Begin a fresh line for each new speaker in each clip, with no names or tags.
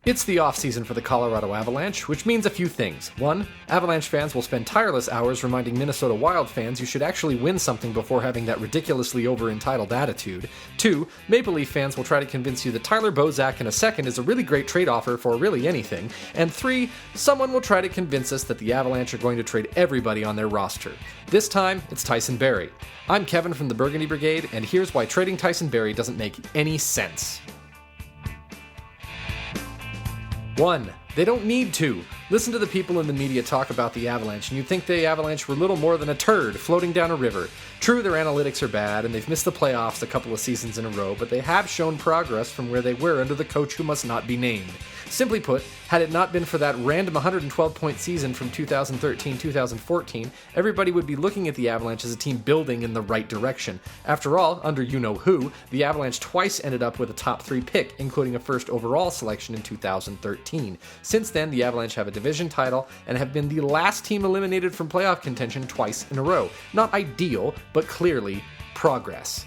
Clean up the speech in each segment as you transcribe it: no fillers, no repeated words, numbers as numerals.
It's the off-season for the Colorado Avalanche, which means a few things. 1. Avalanche fans will spend tireless hours reminding Minnesota Wild fans you should actually win something before having that ridiculously over-entitled attitude. 2. Maple Leaf fans will try to convince you that Tyler Bozak in a second is a really great trade offer for really anything. And 3. Someone will try to convince us that the Avalanche are going to trade everybody on their roster. This time, it's Tyson Barrie. I'm Kevin from the Burgundy Brigade, and here's why trading Tyson Barrie doesn't make any sense. 1. They don't need to. Listen to the people in the media talk about the Avalanche, and you'd think the Avalanche were little more than a turd floating down a river. True, their analytics are bad, and they've missed the playoffs a couple of seasons in a row, but they have shown progress from where they were under the coach who must not be named. Simply put, had it not been for that random 112-point season from 2013-2014, everybody would be looking at the Avalanche as a team building in the right direction. After all, under you-know-who, the Avalanche twice ended up with a top 3 pick, including a first overall selection in 2013. Since then, the Avalanche have a division title and have been the last team eliminated from playoff contention twice in a row. Not ideal, but clearly progress.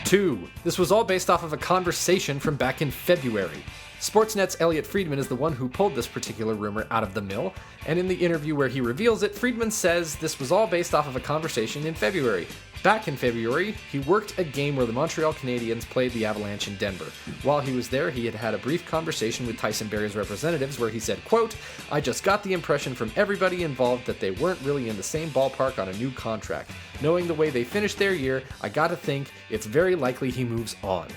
2. This was all based off of a conversation from back in February. Sportsnet's Elliotte Friedman is the one who pulled this particular rumor out of the mill, and in the interview where he reveals it, Friedman says this was all based off of a conversation in February. Back in February, he worked a game where the Montreal Canadiens played the Avalanche in Denver. While he was there, he had had a brief conversation with Tyson Barrie's representatives where he said, quote, "I just got the impression from everybody involved that they weren't really in the same ballpark on a new contract. Knowing the way they finished their year, I gotta think it's very likely he moves on."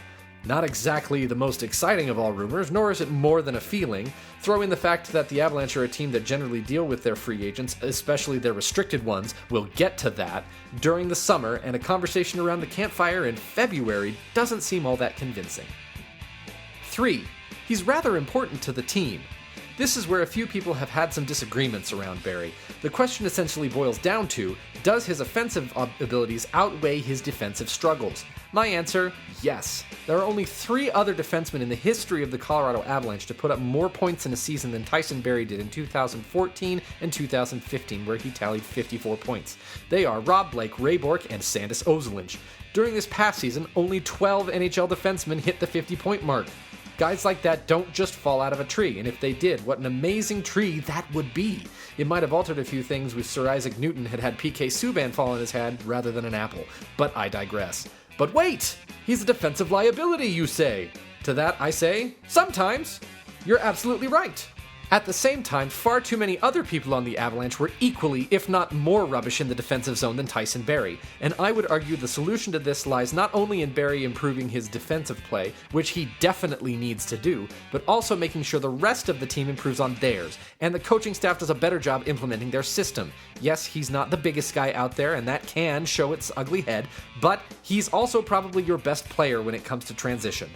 Not exactly the most exciting of all rumors, nor is it more than a feeling. Throw in the fact that the Avalanche are a team that generally deal with their free agents, especially their restricted ones. We'll get to that during the summer, and a conversation around the campfire in February doesn't seem all that convincing. 3. He's rather important to the team. This is where a few people have had some disagreements around Barrie. The question essentially boils down to, does his offensive abilities outweigh his defensive struggles? My answer, yes. There are only 3 other defensemen in the history of the Colorado Avalanche to put up more points in a season than Tyson Barrie did in 2014 and 2015, where he tallied 54 points. They are Rob Blake, Ray Bourque, and Sandis Ozolinsh. During this past season, only 12 NHL defensemen hit the 50-point mark. Guys like that don't just fall out of a tree, and if they did, what an amazing tree that would be. It might have altered a few things if Sir Isaac Newton had PK Subban fall on his head rather than an apple, but I digress. But wait! He's a defensive liability, you say. To that I say, sometimes. You're absolutely right. At the same time, far too many other people on the Avalanche were equally, if not more rubbish in the defensive zone than Tyson Barrie, and I would argue the solution to this lies not only in Barrie improving his defensive play, which he definitely needs to do, but also making sure the rest of the team improves on theirs, and the coaching staff does a better job implementing their system. Yes, he's not the biggest guy out there, and that can show its ugly head, but he's also probably your best player when it comes to transition.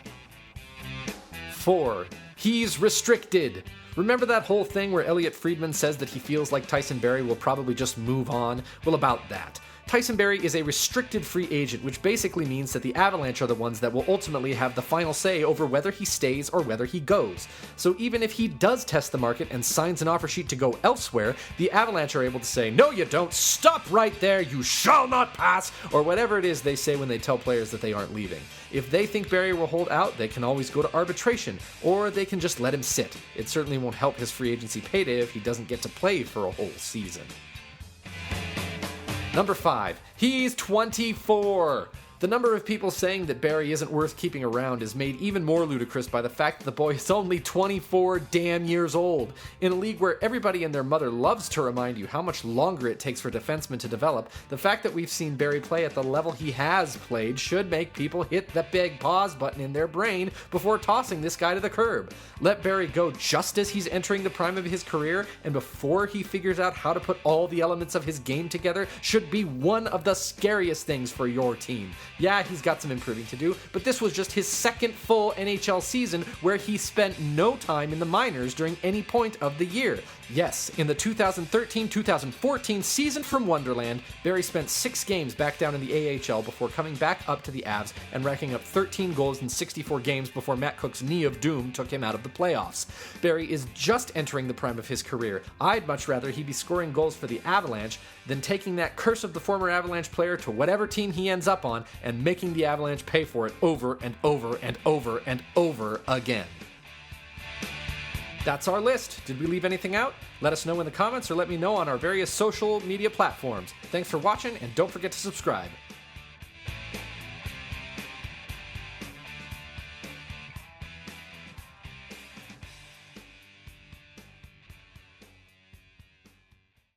4. He's restricted. Remember that whole thing where Elliotte Friedman says that he feels like Tyson Barrie will probably just move on? Well, about that. Tyson Barrie is a restricted free agent, which basically means that the Avalanche are the ones that will ultimately have the final say over whether he stays or whether he goes. So even if he does test the market and signs an offer sheet to go elsewhere, the Avalanche are able to say, "No, you don't, stop right there, you shall not pass," or whatever it is they say when they tell players that they aren't leaving. If they think Barrie will hold out, they can always go to arbitration, or they can just let him sit. It certainly won't help his free agency payday if he doesn't get to play for a whole season. Number 5, he's 24. The number of people saying that Barrie isn't worth keeping around is made even more ludicrous by the fact that the boy is only 24 damn years old. In a league where everybody and their mother loves to remind you how much longer it takes for defensemen to develop, the fact that we've seen Barrie play at the level he has played should make people hit the big pause button in their brain before tossing this guy to the curb. Let Barrie go just as he's entering the prime of his career, and before he figures out how to put all the elements of his game together should be one of the scariest things for your team. Yeah, he's got some improving to do, but this was just his second full NHL season where he spent no time in the minors during any point of the year. Yes, in the 2013-2014 season from Wonderland, Barrie spent 6 games back down in the AHL before coming back up to the Avs and racking up 13 goals in 64 games before Matt Cook's knee of doom took him out of the playoffs. Barrie is just entering the prime of his career. I'd much rather he be scoring goals for the Avalanche than taking that curse of the former Avalanche player to whatever team he ends up on and making the Avalanche pay for it over and over and over and over again. That's our list. Did we leave anything out? Let us know in the comments or let me know on our various social media platforms. Thanks for watching, and don't forget to subscribe.